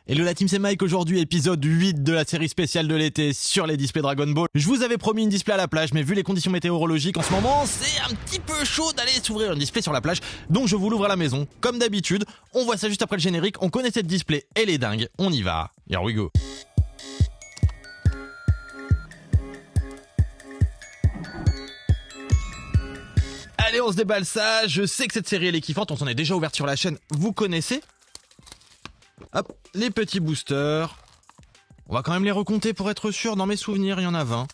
Hello la team, c'est Mike. Aujourd'hui, épisode 8 de la série spéciale de l'été sur les displays Dragon Ball. Je vous avais promis une display à la plage, mais vu les conditions météorologiques en ce moment, c'est un petit peu chaud d'aller s'ouvrir un display sur la plage. Donc je vous l'ouvre à la maison, comme d'habitude. On voit ça juste après le générique, on connaît cette display, elle est dingue. On y va, here we go. Allez, on se déballe ça. Je sais que cette série elle est kiffante, on s'en est déjà ouverte sur la chaîne, vous connaissez. Hop, les petits boosters. On va quand même les recompter pour être sûr. Dans mes souvenirs, il y en a 20.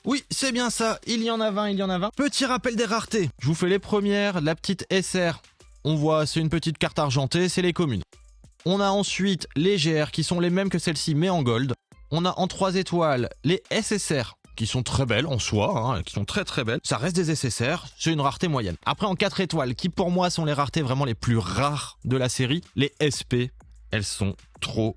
Oui, c'est bien ça. Il y en a 20. Petit rappel des raretés. Je vous fais les premières. La petite SR. On voit, c'est une petite carte argentée. C'est les communes. On a ensuite les GR qui sont les mêmes que celle-ci, mais en gold. On a en 3 étoiles les SSR. Qui sont très belles en soi, hein, qui sont très très belles. Ça reste des SSR, c'est une rareté moyenne. Après en 4 étoiles, qui pour moi sont les raretés vraiment les plus rares de la série, les SP, elles sont trop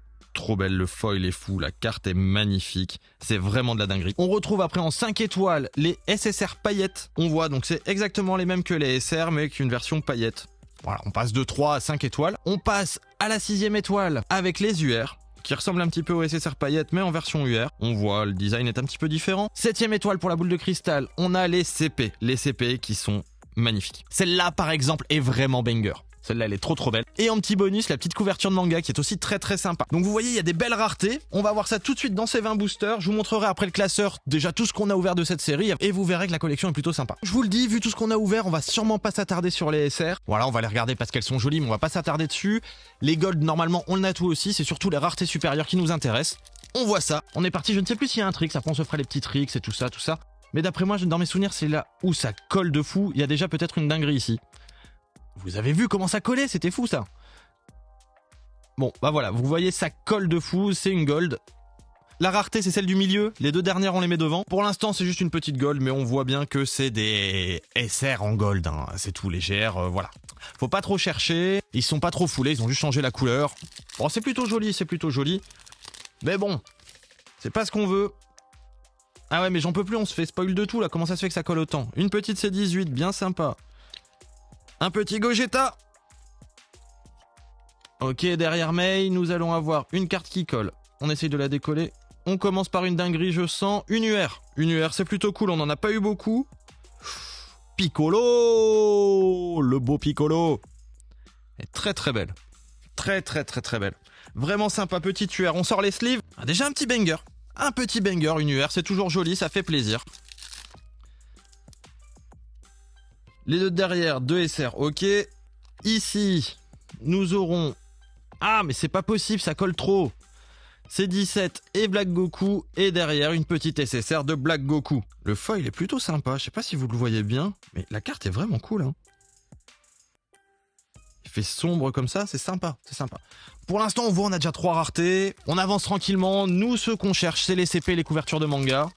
belles. Le foil est fou, la carte est magnifique, c'est vraiment de la dinguerie. On retrouve après en 5 étoiles les SSR paillettes. On voit donc c'est exactement les mêmes que les SR mais avec une version paillette. Voilà, on passe de 3 à 5 étoiles. On passe à la 6e étoile avec les UR. Qui ressemble un petit peu au SSR paillettes mais en version UR. On voit le design est un petit peu différent. 7e étoile pour la boule de cristal, on a les CP. Les CP qui sont magnifiques. Celle-là par exemple est vraiment banger. Celle-là elle est trop belle. Et en petit bonus, la petite couverture de manga qui est aussi très sympa. Donc vous voyez il y a des belles raretés. On va voir ça tout de suite dans ces 20 boosters. Je vous montrerai après le classeur déjà tout ce qu'on a ouvert de cette série. Et vous verrez que la collection est plutôt sympa. Je vous le dis, vu tout ce qu'on a ouvert, on va sûrement pas s'attarder sur les SR. Voilà, on va les regarder parce qu'elles sont jolies mais on va pas s'attarder dessus. Les gold normalement on a tout aussi. C'est surtout les raretés supérieures qui nous intéressent. On voit ça. On est parti, je ne sais plus s'il y a un trick. Après on se fera les petits tricks et tout ça. Mais d'après moi, dans mes souvenirs, c'est là où ça colle de fou. Il y a déjà peut-être une dinguerie ici. Vous avez vu comment ça collait, c'était fou ça. Bon, bah voilà, vous voyez ça colle de fou, c'est une gold. La rareté c'est celle du milieu, les deux dernières on les met devant. Pour l'instant c'est juste une petite gold, mais on voit bien que c'est des SR en gold, hein. C'est tout, les GR, voilà. Faut pas trop chercher, ils sont pas trop foulés, ils ont juste changé la couleur. Bon c'est plutôt joli. Mais bon, c'est pas ce qu'on veut. Ah ouais mais j'en peux plus, on se fait spoil de tout là, comment ça se fait que ça colle autant. Une petite C18, bien sympa. Un petit Gogeta. Ok, derrière Mei, nous allons avoir une carte qui colle. On essaye de la décoller. On commence par une dinguerie, je sens. Une UR. Une UR, c'est plutôt cool, on n'en a pas eu beaucoup. Piccolo. Le beau Piccolo. Elle est très belle. Très belle. Vraiment sympa, petite UR. On sort les sleeves. Ah, déjà un petit banger. Un petit banger, une UR, c'est toujours joli, ça fait plaisir. Les deux derrière, 2 SR, ok. Ici, nous aurons... Ah, mais c'est pas possible, ça colle trop. C'est 17 et Black Goku. Et derrière, une petite SSR de Black Goku. Le foil est plutôt sympa, je sais pas si vous le voyez bien. Mais la carte est vraiment cool, hein. Il fait sombre comme ça, c'est sympa. Pour l'instant, on voit, on a déjà 3 raretés. On avance tranquillement. Nous, ce qu'on cherche, c'est les CP, les couvertures de manga.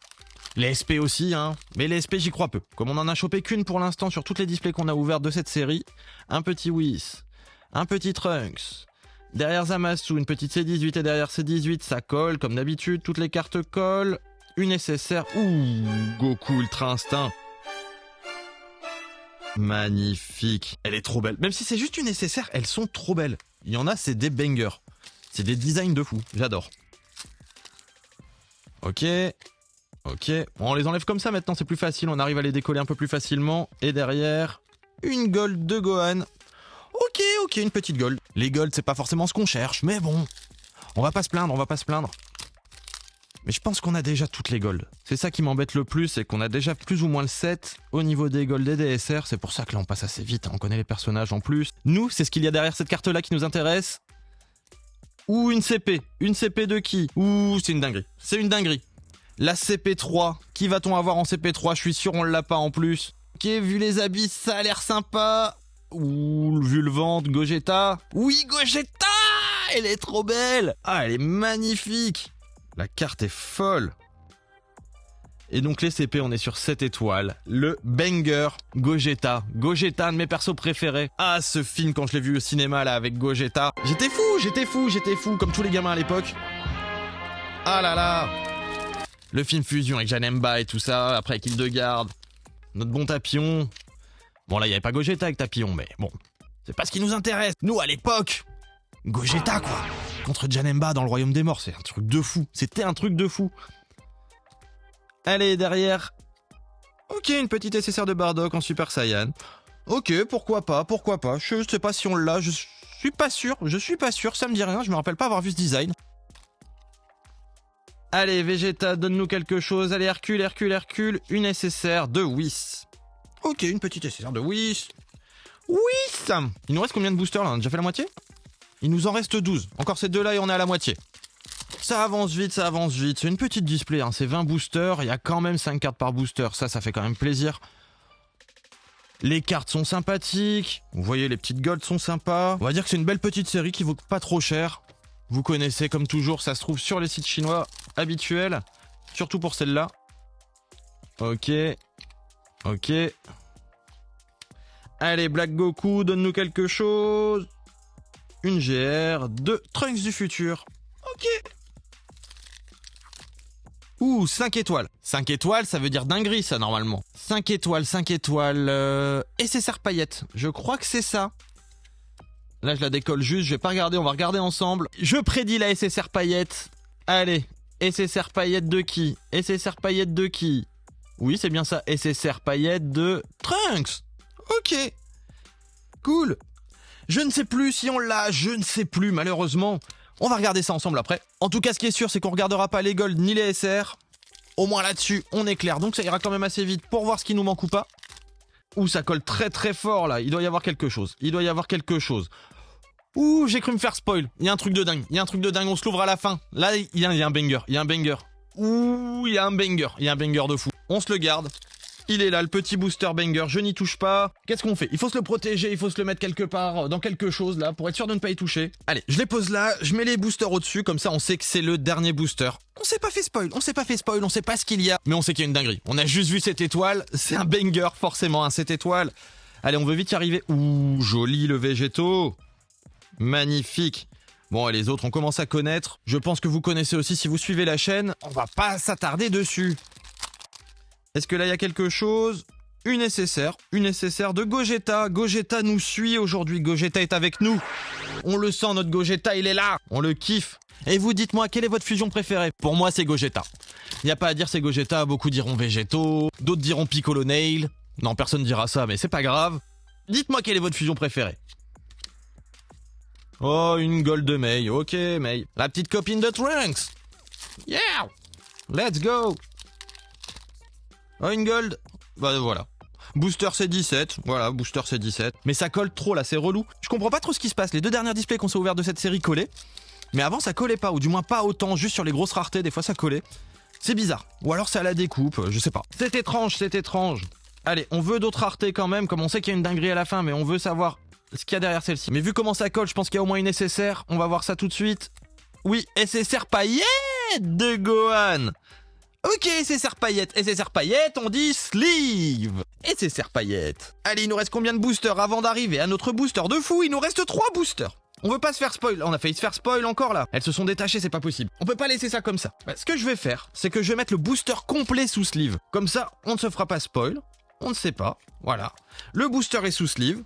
Les SP aussi, hein. Mais les SP, j'y crois peu. Comme on en a chopé qu'une pour l'instant sur toutes les displays qu'on a ouvertes de cette série. Un petit Whis, un petit Trunks. Derrière Zamasu, une petite C18 et derrière C18, ça colle comme d'habitude. Toutes les cartes collent. Une SSR. Ouh, Goku Ultra Instinct. Magnifique. Elle est trop belle. Même si c'est juste une SSR, elles sont trop belles. Il y en a, c'est des bangers. C'est des designs de fou. J'adore. Ok, bon, on les enlève comme ça maintenant, c'est plus facile, on arrive à les décoller un peu plus facilement. Et derrière, une gold de Gohan. Ok, une petite gold. Les golds, c'est pas forcément ce qu'on cherche, mais bon, on va pas se plaindre. Mais je pense qu'on a déjà toutes les golds. C'est ça qui m'embête le plus, c'est qu'on a déjà plus ou moins le set au niveau des golds et des SR. C'est pour ça que là, on passe assez vite, hein. On connaît les personnages en plus. Nous, c'est ce qu'il y a derrière cette carte-là qui nous intéresse. Ou une CP. Une CP de qui? Ouh, c'est une dinguerie. La CP3, qui va-t-on avoir en CP3? Je suis sûr on l'a pas en plus. Ok, vu les habits, ça a l'air sympa. Ouh, vu le ventre, Gogeta. Oui, Gogeta! Elle est trop belle! Ah, elle est magnifique! La carte est folle. Et donc les CP, on est sur 7 étoiles. Le banger Gogeta. Gogeta, un de mes persos préférés. Ah, ce film, quand je l'ai vu au cinéma là avec Gogeta. J'étais fou, comme tous les gamins à l'époque. Ah là là! Le film Fusion avec Janemba et tout ça, après avec Hildegarde, notre bon Tapillon. Bon là il n'y avait pas Gogeta avec Tapillon, mais bon, c'est pas ce qui nous intéresse. Nous à l'époque, Gogeta, quoi. Contre Janemba dans le Royaume des Morts, c'est un truc de fou. C'était un truc de fou. Allez, derrière. Ok, une petite SSR de Bardock en Super Saiyan. Ok, pourquoi pas. Je sais pas si on l'a, je suis pas sûr, ça me dit rien, je me rappelle pas avoir vu ce design. Allez, Vegeta, donne-nous quelque chose. Allez, Hercule, une SSR de Whis. Ok, une petite SSR de Whis. Whis. Il nous reste combien de boosters là? On a déjà fait la moitié? Il nous en reste 12. Encore ces deux là et on est à la moitié. Ça avance vite. C'est une petite display, hein. C'est 20 boosters. Il y a quand même 5 cartes par booster. Ça fait quand même plaisir. Les cartes sont sympathiques. Vous voyez, les petites golds sont sympas. On va dire que c'est une belle petite série qui vaut pas trop cher. Vous connaissez, comme toujours, ça se trouve sur les sites chinois habituels. Surtout pour celle-là. Ok. Allez, Black Goku, donne-nous quelque chose. Une GR de Trunks du futur. Ok. Ouh, 5 étoiles. 5 étoiles, ça veut dire dinguerie, ça, normalement. 5 étoiles. SSR paillettes. Je crois que c'est ça. Là, je la décolle juste. Je vais pas regarder, on va regarder ensemble. Je prédis la SSR paillette. Allez, SSR paillette de qui? Oui, c'est bien ça. SSR paillette de Trunks. Ok. Cool. Je ne sais plus si on l'a, malheureusement. On va regarder ça ensemble après. En tout cas, ce qui est sûr, c'est qu'on regardera pas les Gold ni les SR. Au moins là-dessus, on est clair. Donc ça ira quand même assez vite pour voir ce qui nous manque ou pas. Ouh, ça colle très très fort là. Il doit y avoir quelque chose. Ouh, j'ai cru me faire spoil. Il y a un truc de dingue. On se l'ouvre à la fin. Là, il y a un banger. Ouh, il y a un banger de fou. On se le garde. Il est là, le petit booster banger, je n'y touche pas. Qu'est-ce qu'on fait? Il faut se le protéger, il faut se le mettre quelque part, dans quelque chose là, pour être sûr de ne pas y toucher. Allez, je les pose là, je mets les boosters au-dessus, comme ça on sait que c'est le dernier booster. On s'est pas fait spoil, on sait pas ce qu'il y a, mais on sait qu'il y a une dinguerie. On a juste vu cette étoile, c'est un banger forcément, hein, cette étoile. Allez, on veut vite y arriver. Ouh, joli le végétaux. Magnifique. Bon, et les autres on commence à connaître. Je pense que vous connaissez aussi si vous suivez la chaîne. On va pas s'attarder dessus. Est-ce que là, il y a quelque chose? Une SSR de Gogeta. Gogeta nous suit aujourd'hui. Gogeta est avec nous. On le sent, notre Gogeta, il est là. On le kiffe. Et vous, dites-moi, quelle est votre fusion préférée? Pour moi, c'est Gogeta. Il n'y a pas à dire c'est Gogeta. Beaucoup diront Végétaux. D'autres diront Piccolo Nail. Non, personne dira ça, mais c'est pas grave. Dites-moi quelle est votre fusion préférée. Oh, une Gold de Mei. Ok, Mei. La petite copine de Trunks. Yeah! Let's go! Oh, une gold. Bah voilà. Booster c'est 17. Voilà, booster c'est 17. Mais ça colle trop là, c'est relou. Je comprends pas trop ce qui se passe. Les deux dernières displays qu'on s'est ouverts de cette série collaient. Mais avant ça collait pas, ou du moins pas autant, juste sur les grosses raretés, des fois ça collait. C'est bizarre. Ou alors c'est à la découpe, je sais pas. C'est étrange. Allez, on veut d'autres raretés quand même, comme on sait qu'il y a une dinguerie à la fin, mais on veut savoir ce qu'il y a derrière celle-ci. Mais vu comment ça colle, je pense qu'il y a au moins une SSR. On va voir ça tout de suite. Oui, SSR paillette de Gohan. Ok, SSR paillette, on dit sleeve. SSR paillette. Allez, il nous reste combien de boosters avant d'arriver à notre booster de fou? Il nous reste 3 boosters. On veut pas se faire spoil. On a failli se faire spoil encore là. Elles se sont détachées, c'est pas possible. On peut pas laisser ça comme ça. Ce que je vais faire, c'est que je vais mettre le booster complet sous sleeve. Comme ça, on ne se fera pas spoil. On ne sait pas. Voilà. Le booster est sous sleeve.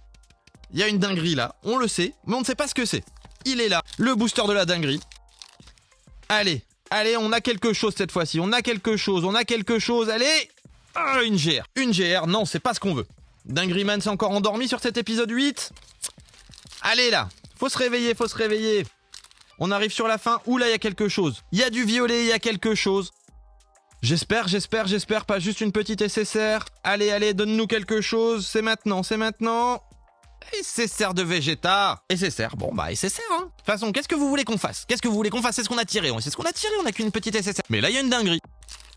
Il y a une dinguerie là. On le sait, mais on ne sait pas ce que c'est. Il est là. Le booster de la dinguerie. Allez, on a quelque chose cette fois-ci. On a quelque chose. Allez. Ah, une GR. Non, c'est pas ce qu'on veut. Dingueryman s'est encore endormi sur cet épisode 8. Allez là. Faut se réveiller. On arrive sur la fin. Ouh là, il y a quelque chose. Il y a du violet, il y a quelque chose. J'espère. Pas juste une petite SSR. Allez, donne-nous quelque chose. C'est maintenant. SSR de Vegeta. SSR, bon bah SSR hein. De toute façon, qu'est-ce que vous voulez qu'on fasse? C'est ce qu'on a tiré. On n'a qu'une petite SSR. Mais là, il y a une dinguerie.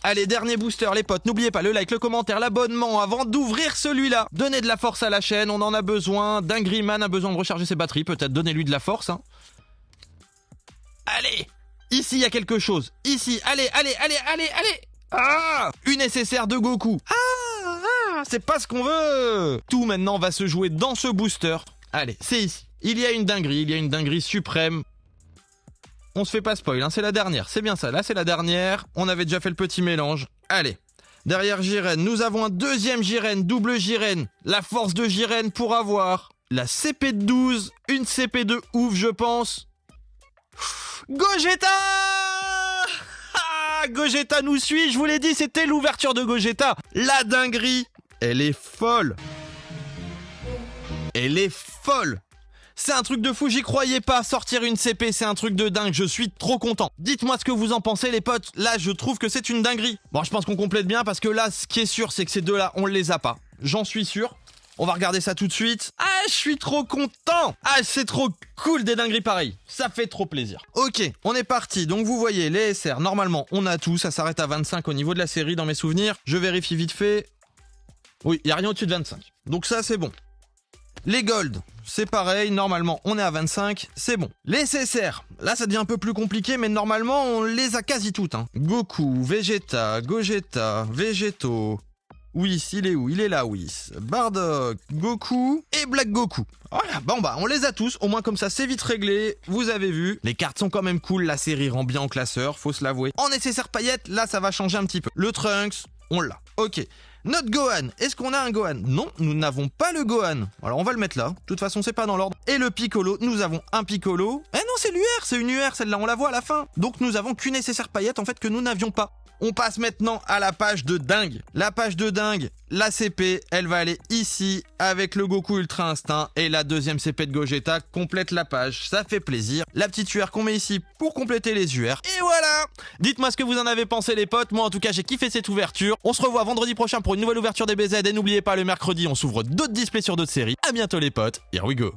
Allez, dernier booster, les potes. N'oubliez pas le like, le commentaire, l'abonnement avant d'ouvrir celui-là. Donnez de la force à la chaîne, on en a besoin. Dingueryman a besoin de recharger ses batteries. Peut-être donnez-lui de la force. Hein. Allez. Ici, il y a quelque chose. Ici, allez. Ah, une SSR de Goku. C'est pas ce qu'on veut. Tout maintenant va se jouer dans ce booster. Allez, c'est ici. Il y a une dinguerie suprême. On se fait pas spoil, hein, c'est la dernière. C'est bien ça, là c'est la dernière. On avait déjà fait le petit mélange. Allez, derrière Jiren, nous avons un deuxième Jiren, double Jiren. La force de Jiren pour avoir la CP de 12, une CP de ouf je pense. Gogeta. Ah, Gogeta nous suit, je vous l'ai dit, c'était l'ouverture de Gogeta. La dinguerie, elle est folle. Elle est folle. C'est un truc de fou, j'y croyais pas, sortir une CP, c'est un truc de dingue, je suis trop content. Dites-moi ce que vous en pensez les potes, là je trouve que c'est une dinguerie. Bon, je pense qu'on complète bien parce que là, ce qui est sûr, c'est que ces deux-là, on les a pas. J'en suis sûr. On va regarder ça tout de suite. Ah, je suis trop content. Ah, c'est trop cool des dingueries pareilles. Ça fait trop plaisir. Ok, on est parti. Donc vous voyez, les SR, normalement, on a tout. Ça s'arrête à 25 au niveau de la série dans mes souvenirs. Je vérifie vite fait. Oui, il n'y a rien au-dessus de 25. Donc ça, c'est bon. Les Gold, c'est pareil, normalement on est à 25, c'est bon. Les SSR, là ça devient un peu plus compliqué, mais normalement on les a quasi toutes. Goku, Vegeta, Gogeta, Vegeto, Whis, il est où? Il est là, Whis. Bardock, Goku et Black Goku. Voilà, bon bah on les a tous, au moins comme ça c'est vite réglé, vous avez vu. Les cartes sont quand même cool, la série rend bien en classeur, faut se l'avouer. En nécessaire paillettes, là ça va changer un petit peu. Le Trunks, on l'a, ok. Notre Gohan, est-ce qu'on a un Gohan? Non, nous n'avons pas le Gohan. Alors on va le mettre là, de toute façon c'est pas dans l'ordre. Et le Piccolo, nous avons un Piccolo. Eh non, c'est l'UR, c'est une UR, celle-là on la voit à la fin. Donc nous avons qu'une nécessaire paillette en fait que nous n'avions pas. On passe maintenant à la page de dingue. La page de dingue, la CP, elle va aller ici avec le Goku Ultra Instinct et la deuxième CP de Gogeta complète la page, ça fait plaisir. La petite UR qu'on met ici pour compléter les UR. Et voilà! Dites-moi ce que vous en avez pensé les potes, moi en tout cas j'ai kiffé cette ouverture. On se revoit vendredi prochain pour une nouvelle ouverture des BZ et n'oubliez pas le mercredi on s'ouvre d'autres displays sur d'autres séries. À bientôt les potes, here we go!